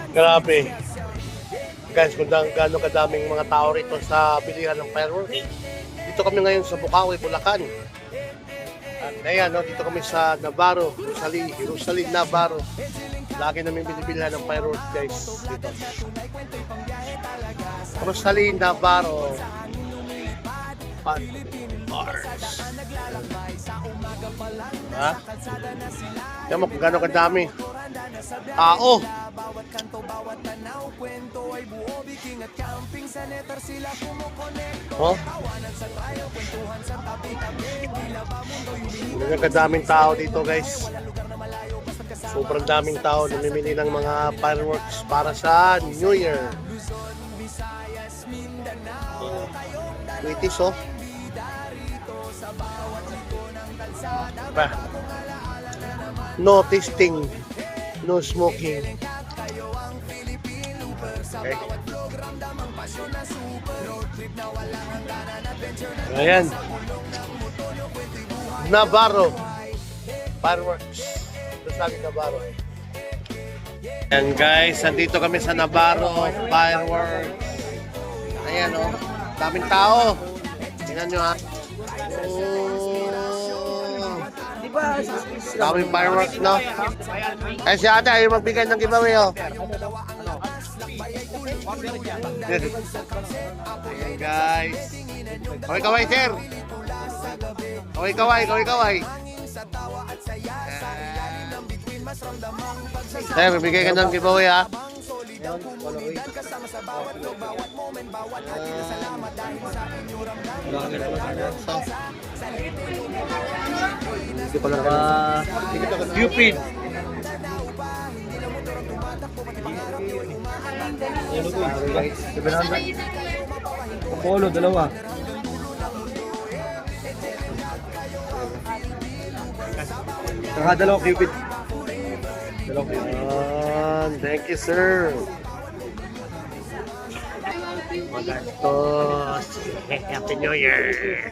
Grabe. Guys, kung gaano kadaming mga tao rito sa bilihan ng fireworks. Dito kami ngayon sa Bukawi, Bulacan. At ayan, no, dito kami sa Navarro, Jerusalem, Navarro. Lagi namin binibilhan ng fireworks, guys. Dito. Jerusalem, Navarro. Bars. Ha? Yan mo kung gano'ng kadami. Tao. Oh. Ganyan kadaming tao dito, guys. Sobrang daming tao namimili ng mga fireworks para sa New Year. British, oh. Ba? No tasting, no smoking. Okay. Ayan. Navarro. Fireworks. Sabi Navarro. Ayan guys, nandito kami sa Navarro Fireworks. Ayan o. Daming tao. Tingnan nyo ha. Daming fireworks, no? Ay si ate, ayaw magbigay ng giveaway, oh. Ayan, guys. Kaway-kaway, sir. Kaway-kaway. Sir, magbigay ka ng giveaway, ha? Hindi ko lang Cupid. Polo, dalawa. Saka dalawang Cupid. Thank you, sir. Magastos. Happy New Year.